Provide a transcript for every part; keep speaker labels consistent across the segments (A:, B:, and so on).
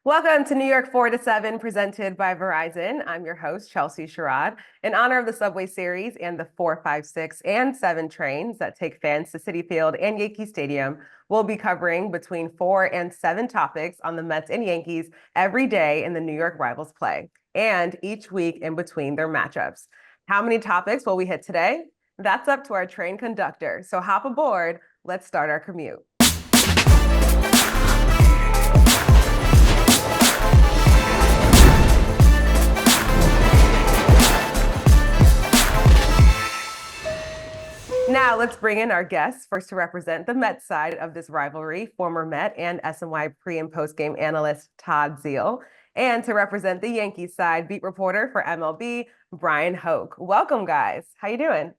A: Welcome to New York 4 to 7, presented by Verizon. I'm your host, Chelsea Sherrod. In honor of the Subway Series and the 4, 5, 6, and 7 trains that take fans to Citi Field and Yankee Stadium, we'll be covering between 4 and 7 topics on the Mets and Yankees every day in the New York Rivals play, and each week in between their matchups. How many topics will we hit today? That's up to our train conductor. So hop aboard. Let's start our commute. Now let's bring in our guests. First to represent the Mets side of this rivalry, former Met and SNY pre- and post-game analyst Todd Zeile. And to represent the Yankees side, beat reporter for MLB, Bryan Hoch. Welcome, guys. How you doing?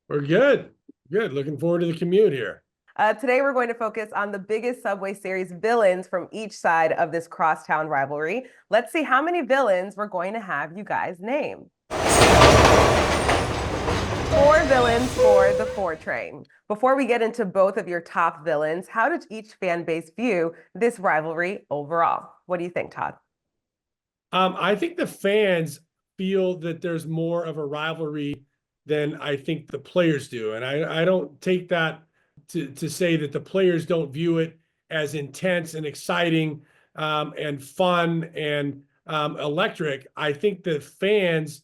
B: We're good. Good. Looking forward to the commute here.
A: Today, we're going to focus on the biggest Subway Series villains from each side of this crosstown rivalry. Let's see how many villains we're going to have you guys name. 4 villains for the 4 train. Before we get into both of your top villains, how did each fan base view this rivalry overall? What do you think, Todd?
B: I think the fans feel that there's more of a rivalry than I think the players do. And I don't take that to say that the players don't view it as intense and exciting and fun and electric. I think the fans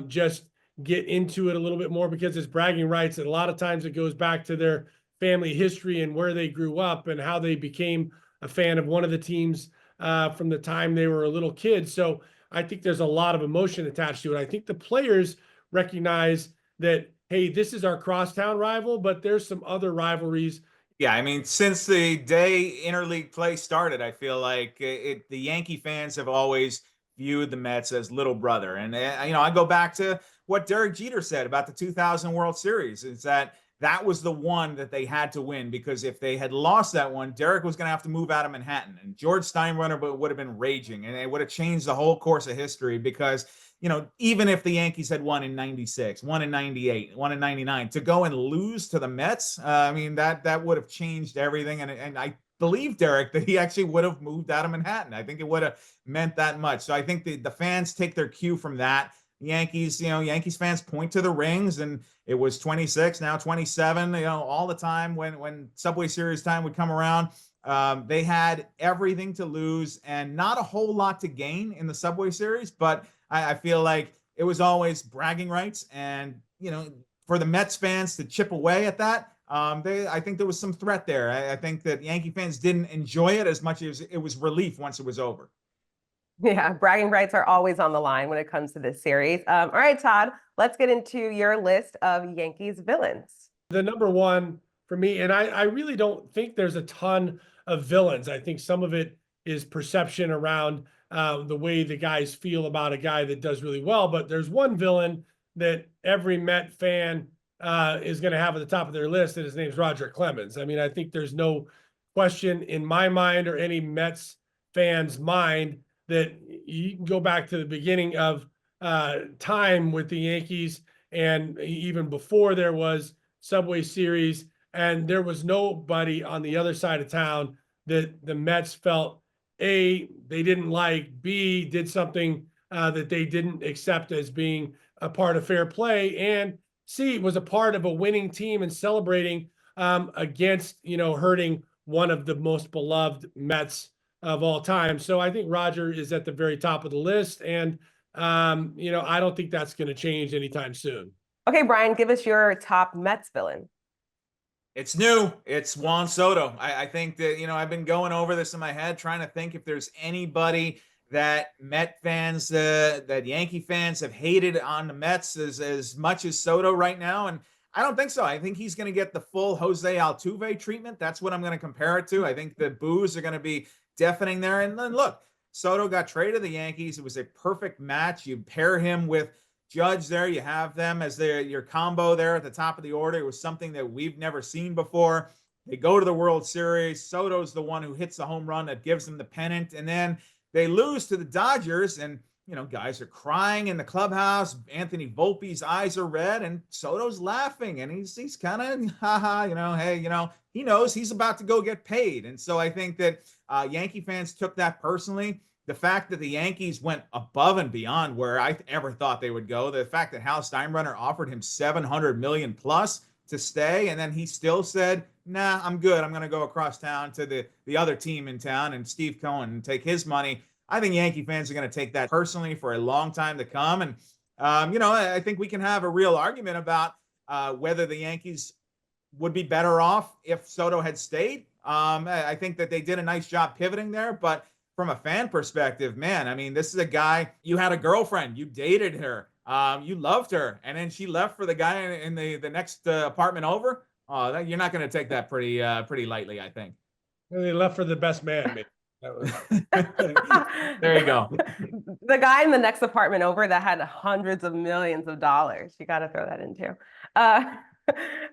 B: just get into it a little bit more because it's bragging rights. And a lot of times it goes back to their family history and where they grew up and how they became a fan of one of the teams from the time they were a little kid. So I think there's a lot of emotion attached to it. I think the players recognize that, hey, this is our crosstown rival, but there's some other rivalries.
C: Yeah, I mean, since the day interleague play started, I feel like the Yankee fans have always viewed the Mets as little brother. And, I go back to what Derek Jeter said about the 2000 World Series, is that was the one that they had to win, because if they had lost that one, Derek was going to have to move out of Manhattan, and George Steinbrenner would have been raging, and it would have changed the whole course of history. Because even if the Yankees had won in 96, won in 98, won in 99, to go and lose to the Mets, I mean, that would have changed everything. And I believe, Derek, that he actually would have moved out of Manhattan. I think it would have meant that much. So I think the fans take their cue from that. Yankees fans point to the rings, and it was 26, now 27, all the time when Subway Series time would come around. They had everything to lose and not a whole lot to gain in the Subway Series, but I feel like it was always bragging rights. And, for the Mets fans to chip away at that, I think there was some threat there. I think that Yankee fans didn't enjoy it as much as it was relief once it was over.
A: Yeah, bragging rights are always on the line when it comes to this series. All right, Todd, let's get into your list of Yankees villains.
B: The number one for me, and I really don't think there's a ton of villains. I think some of it is perception around the way the guys feel about a guy that does really well. But there's one villain that every Met fan is going to have at the top of their list, and his name's Roger Clemens. I mean, I think there's no question in my mind or any Mets fan's mind that you can go back to the beginning of time with the Yankees, and even before there was Subway Series, and there was nobody on the other side of town that the Mets felt, A, they didn't like, B, did something that they didn't accept as being a part of fair play, and C, was a part of a winning team and celebrating against, hurting one of the most beloved Mets of all time. So I think Roger is at the very top of the list. And, I don't think that's going to change anytime soon.
A: Okay, Bryan, give us your top Mets villain.
C: It's new. It's Juan Soto. I think that, I've been going over this in my head, trying to think if there's anybody that Met fans, that Yankee fans have hated on the Mets as much as Soto right now. And I don't think so. I think he's going to get the full Jose Altuve treatment. That's what I'm going to compare it to. I think the boos are going to be deafening there. And then look, Soto got traded to the Yankees. It was a perfect match. You pair him with Judge there. You have them as your combo there at the top of the order. It was something that we've never seen before. They go to the World Series. Soto's the one who hits the home run that gives them the pennant. And then they lose to the Dodgers. And guys are crying in the clubhouse. Anthony Volpe's eyes are red, and Soto's laughing, and he's kind of, haha, hey, he knows he's about to go get paid. And so I think that Yankee fans took that personally. The fact that the Yankees went above and beyond where I ever thought they would go, the fact that Hal Steinbrenner offered him $700 million plus to stay, and then he still said, nah, I'm good. I'm going to go across town to the other team in town and Steve Cohen and take his money. I think Yankee fans are going to take that personally for a long time to come. And, I think we can have a real argument about whether the Yankees would be better off if Soto had stayed. I think that they did a nice job pivoting there, but from a fan perspective, man, I mean, this is a guy, you had a girlfriend, you dated her, you loved her, and then she left for the guy in the next apartment over. You're not going to take that pretty lightly, I think.
B: They left for the best man, maybe.
C: There you go.
A: The guy in the next apartment over that had hundreds of millions of dollars. You got to throw that in too.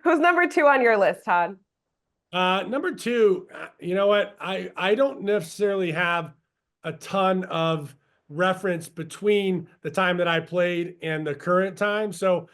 A: Who's number 2 on your list, Todd?
B: Number 2, you know what? I don't necessarily have a ton of reference between the time that I played and the current time. So,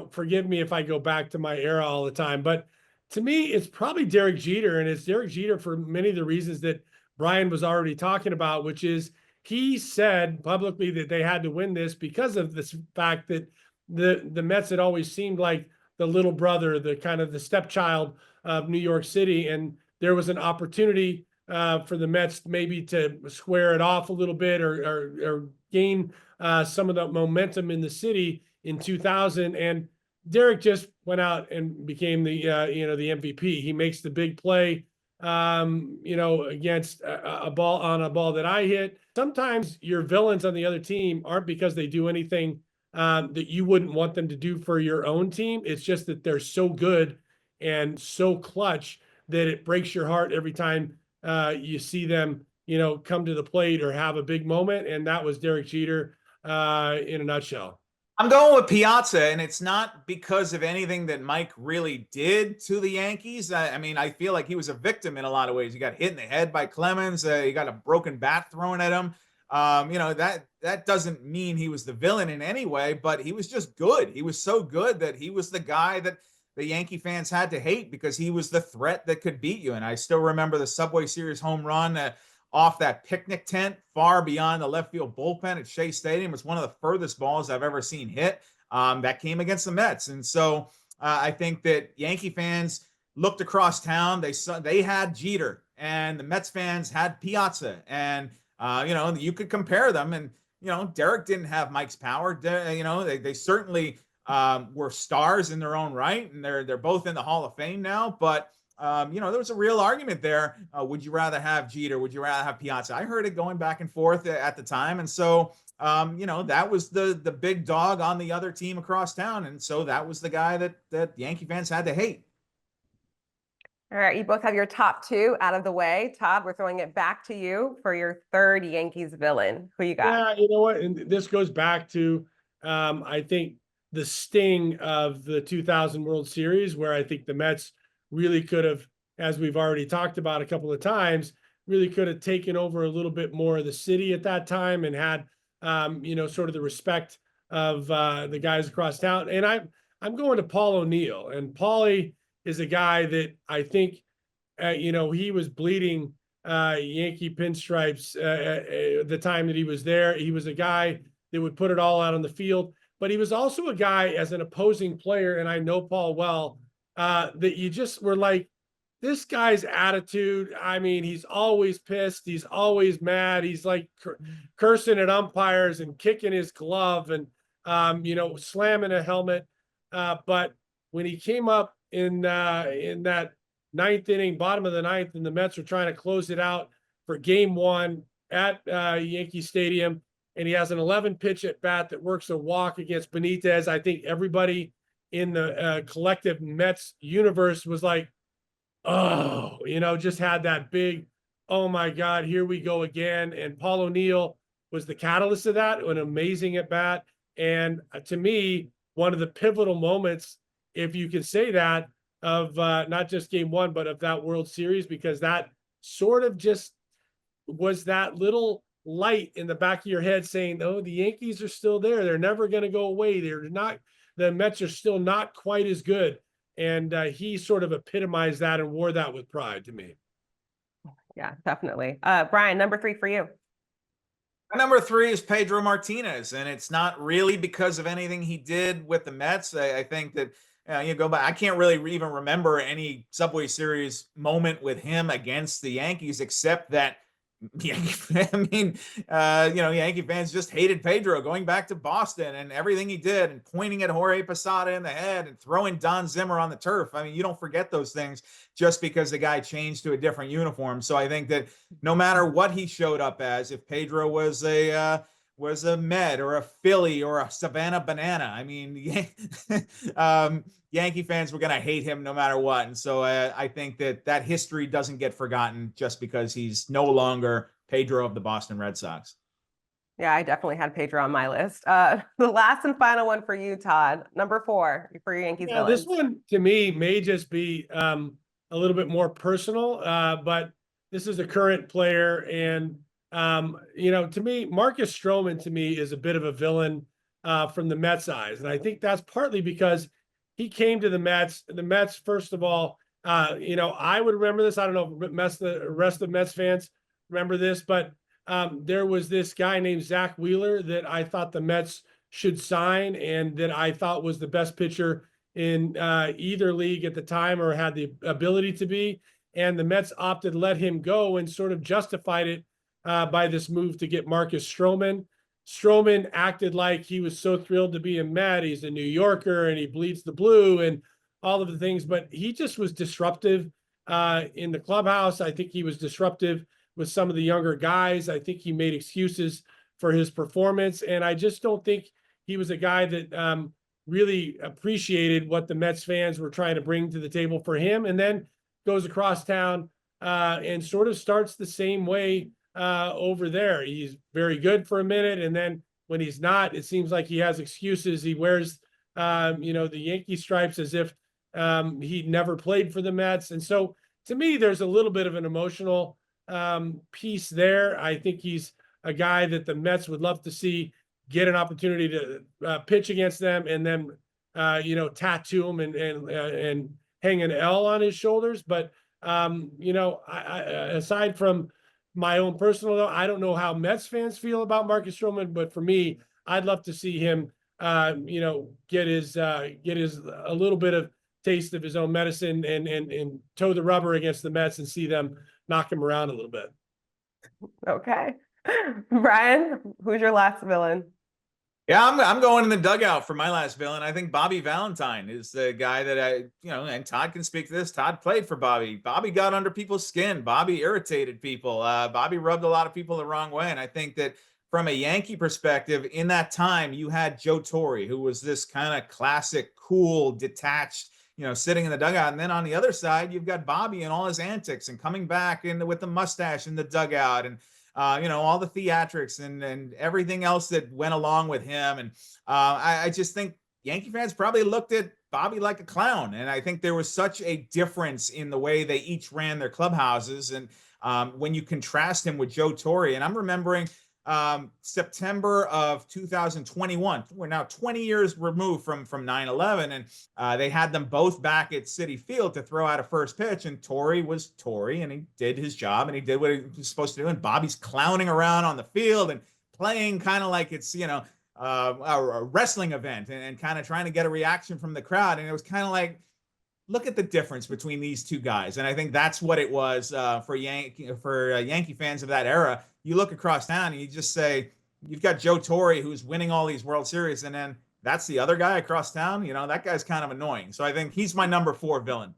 B: forgive me if I go back to my era all the time. But to me, it's probably Derek Jeter. And it's Derek Jeter for many of the reasons that Bryan was already talking about, which is he said publicly that they had to win this because of this fact that the Mets had always seemed like the little brother, the kind of the stepchild of New York City. And there was an opportunity for the Mets maybe to square it off a little bit or gain some of the momentum in the city in 2000. And Derek just went out and became the MVP. He makes the big play against a ball that I hit. Sometimes your villains on the other team aren't because they do anything that you wouldn't want them to do for your own team. It's just that they're so good and so clutch that it breaks your heart every time you see them, come to the plate or have a big moment. And that was Derek Jeter in a nutshell.
C: I'm going with Piazza, and it's not because of anything that Mike really did to the Yankees. I mean, I feel like he was a victim in a lot of ways. He got hit in the head by Clemens. He got a broken bat thrown at him. That doesn't mean he was the villain in any way, but he was just good. He was so good that he was the guy that the Yankee fans had to hate because he was the threat that could beat you. And I still remember the Subway Series home run off that picnic tent far beyond the left field bullpen at Shea Stadium. It's one of the furthest balls I've ever seen hit that came against the Mets. And so I think that Yankee fans looked across town. They had Jeter, and the Mets fans had Piazza. And, you could compare them. And, Derek didn't have Mike's power. They certainly were stars in their own right. And they're both in the Hall of Fame now. But there was a real argument there. Would you rather have Jeter? Would you rather have Piazza? I heard it going back and forth at the time. And so, that was the big dog on the other team across town. And so that was the guy that Yankee fans had to hate.
A: All right, you both have your top 2 out of the way. Todd, we're throwing it back to you for your 3rd Yankees villain. Who you got?
B: Yeah, you know what? And this goes back to, I think, the sting of the 2000 World Series, where I think the Mets really could have, as we've already talked about a couple of times, really could have taken over a little bit more of the city at that time and had, sort of the respect of the guys across town. And I'm going to Paul O'Neill. And Paulie is a guy that I think, he was bleeding Yankee pinstripes the time that he was there. He was a guy that would put it all out on the field, but he was also a guy as an opposing player, and I know Paul well, that you just were like, this guy's attitude. I mean, he's always pissed. He's always mad. He's like cursing at umpires and kicking his glove and, slamming a helmet. But when he came up in that 9th inning, bottom of the 9th, and the Mets were trying to close it out for game 1 at Yankee Stadium, and he has an 11 pitch at bat that works a walk against Benitez. I think everybody in the collective Mets universe was like, oh, just had that big, oh my God, here we go again. And Paul O'Neill was the catalyst of that, an amazing at bat. And to me, one of the pivotal moments, if you can say that, of not just game 1, but of that World Series, because that sort of just was that little light in the back of your head saying, oh, the Yankees are still there. They're never going to go away. They're not, the Mets are still not quite as good. And he sort of epitomized that and wore that with pride to me.
A: Yeah, definitely. Bryan, number 3 for you.
C: My number 3 is Pedro Martinez, and it's not really because of anything he did with the Mets. I think that you go back. I can't really even remember any Subway Series moment with him against the Yankees, except that I mean, Yankee fans just hated Pedro going back to Boston and everything he did, and pointing at Jorge Posada in the head and throwing Don Zimmer on the turf. I mean, you don't forget those things just because the guy changed to a different uniform. So I think that no matter what he showed up as, if Pedro was a Met or a Philly or a Savannah Banana, I mean, Yankee fans were going to hate him no matter what. And so I think that history doesn't get forgotten just because he's no longer Pedro of the Boston Red Sox.
A: Yeah, I definitely had Pedro on my list. The last and final one for you, Todd. Number 4 for your Yankees villains.
B: This one to me may just be a little bit more personal, but this is a current player. And, to me, Marcus Strowman to me is a bit of a villain from the Mets' eyes. And I think that's partly because he came to the Mets. The Mets, first of all, I would remember this. I don't know if the rest of Mets fans remember this, but there was this guy named Zach Wheeler that I thought the Mets should sign and that I thought was the best pitcher in either league at the time or had the ability to be. And the Mets opted to let him go and sort of justified it by this move to get Marcus Strowman. Strowman acted like he was so thrilled to be a Met. He's a New Yorker and he bleeds the blue and all of the things, but he just was disruptive in the clubhouse. I think he was disruptive with some of the younger guys. I think he made excuses for his performance. And I just don't think he was a guy that really appreciated what the Mets fans were trying to bring to the table for him. And then goes across town and sort of starts the same way over there. He's very good for a minute. And then when he's not, it seems like he has excuses. He wears, the Yankee stripes as if he never played for the Mets. And so to me, there's a little bit of an emotional piece there. I think he's a guy that the Mets would love to see get an opportunity to pitch against them and then, tattoo him and hang an L on his shoulders. But, aside from my own personal, though, I don't know how Mets fans feel about Marcus Strowman, but for me, I'd love to see him, get his a little bit of taste of his own medicine and toe the rubber against the Mets and see them knock him around a little bit.
A: Okay. Bryan, who's your last villain?
C: Yeah, I'm going in the dugout for my last villain. I think Bobby Valentine is the guy that and Todd can speak to this. Todd played for Bobby. Bobby got under people's skin. Bobby irritated people. Bobby rubbed a lot of people the wrong way. And I think that from a Yankee perspective, in that time, you had Joe Torre, who was this kind of classic, cool, detached, sitting in the dugout. And then on the other side, you've got Bobby and all his antics and coming back with the mustache in the dugout and all the theatrics and everything else that went along with him. And I just think Yankee fans probably looked at Bobby like a clown. And I think there was such a difference in the way they each ran their clubhouses. And when you contrast him with Joe Torre, and I'm remembering September of 2021, we're now 20 years removed from 9/11, and they had them both back at Citi Field to throw out a first pitch, and Torre was Torre, and he did his job, and he did what he was supposed to do, and Bobby's clowning around on the field and playing kind of like it's a wrestling event and kind of trying to get a reaction from the crowd, and it was kind of like, look at the difference between these two guys. And I think that's what it was for Yankee fans of that era. You look across town and you just say, you've got Joe Torre who's winning all these World Series, and then that's the other guy across town. That guy's kind of annoying. So I think he's my number 4 villain.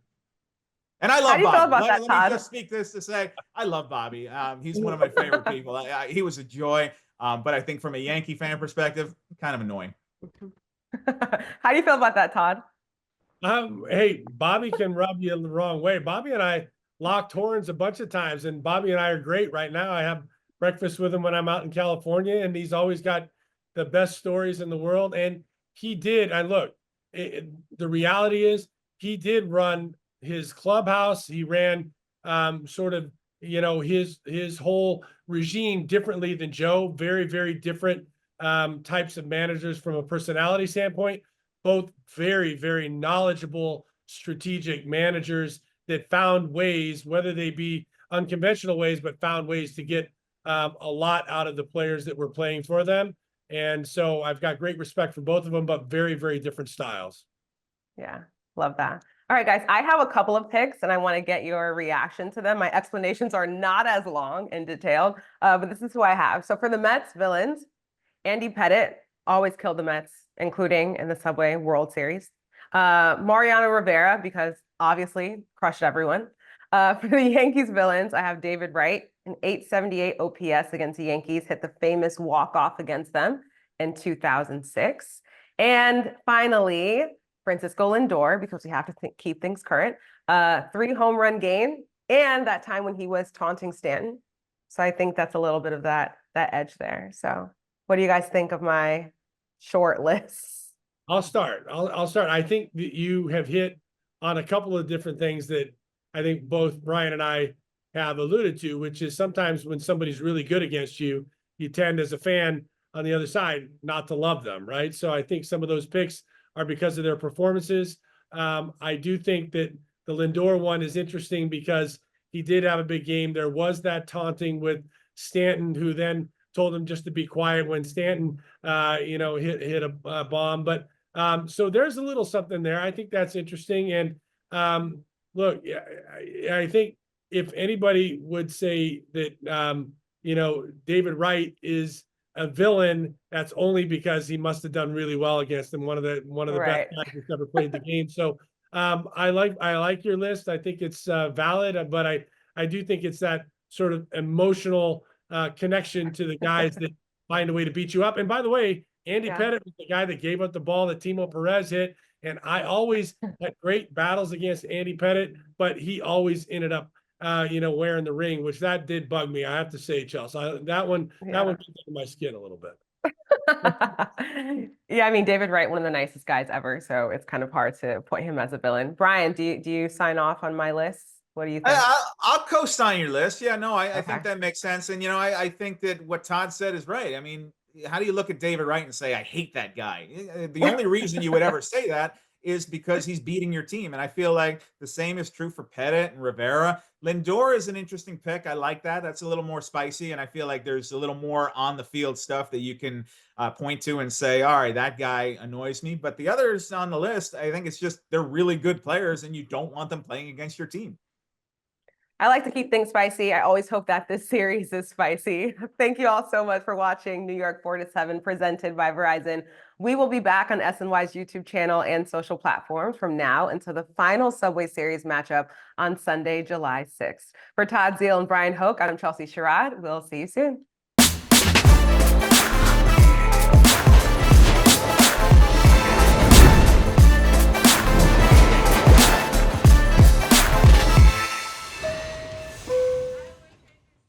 C: And I love
A: How do you
C: Bobby.
A: feel about that,
C: Let
A: Todd?
C: me just speak this to say, I love Bobby. He's one of my favorite people. He was a joy. But I think from a Yankee fan perspective, kind of annoying.
A: How do you feel about that, Todd?
B: Hey, Bobby can rub you the wrong way. Bobby and I locked horns a bunch of times, and Bobby and I are great right now. I have breakfast with him when I'm out in California, and he's always got the best stories in the world. And he did. And look, the reality is he did run his clubhouse. He ran sort of his whole regime differently than Joe. Very, very different types of managers from a personality standpoint. Both very, very knowledgeable, strategic managers that found ways, whether they be unconventional ways, but found ways to get a lot out of the players that were playing for them. And so I've got great respect for both of them, but very, very different styles.
A: Yeah, love that. All right, guys, I have a couple of picks and I want to get your reaction to them. My explanations are not as long and detailed, but this is who I have. So for the Mets villains, Andy Pettitte always killed the Mets, including in the Subway World Series. Mariano Rivera, because obviously crushed everyone. For the Yankees villains, I have David Wright, an 878 OPS against the Yankees, hit the famous walk-off against them in 2006. And finally, Francisco Lindor, because we have to keep things current, 3 home run game, and that time when he was taunting Stanton. So I think that's a little bit of that edge there. So what do you guys think of my short list?
B: I'll start. I'll start. I think that you have hit on a couple of different things that I think both Brian and I have alluded to, which is sometimes when somebody's really good against you, you tend as a fan on the other side not to love them, right? So I think some of those picks are because of their performances. I do think that the Lindor one is interesting because he did have a big game. There was that taunting with Stanton, who then told him just to be quiet when Stanton, hit a bomb. But so there's a little something there. I think that's interesting. And look, I think if anybody would say that, David Wright is a villain, that's only because he must have done really well against him. One of the
A: Right.
B: best guys that's ever played the game. So I like your list. I think it's valid, but I do think it's that sort of emotional connection to the guys that find a way to beat you up. And by the way, Andy Pettitte was the guy that gave up the ball that Timo Perez hit. And I always had great battles against Andy Pettitte, but he always ended up, wearing the ring, which that did bug me. I have to say, Chelsea, that one gets under my skin a little bit.
A: Yeah, I mean, David Wright, one of the nicest guys ever, so it's kind of hard to put him as a villain. Brian, do you sign off on my list? What do you think?
C: I'll co-sign your list. Yeah, no, I
A: Okay.
C: think that makes sense. And, I think that what Todd said is right. I mean, how do you look at David Wright and say, I hate that guy? The only reason you would ever say that is because he's beating your team. And I feel like the same is true for Pettitte and Rivera. Lindor is an interesting pick. I like that. That's a little more spicy. And I feel like there's a little more on the field stuff that you can point to and say, all right, that guy annoys me. But the others on the list, I think it's just they're really good players and you don't want them playing against your team.
A: I like to keep things spicy. I always hope that this series is spicy. Thank you all so much for watching New York 4-7 presented by Verizon. We will be back on SNY's YouTube channel and social platforms from now until the final Subway Series matchup on Sunday, July 6th. For Todd Zeile and Bryan Hoch, I'm Chelsea Sherrod. We'll see you soon.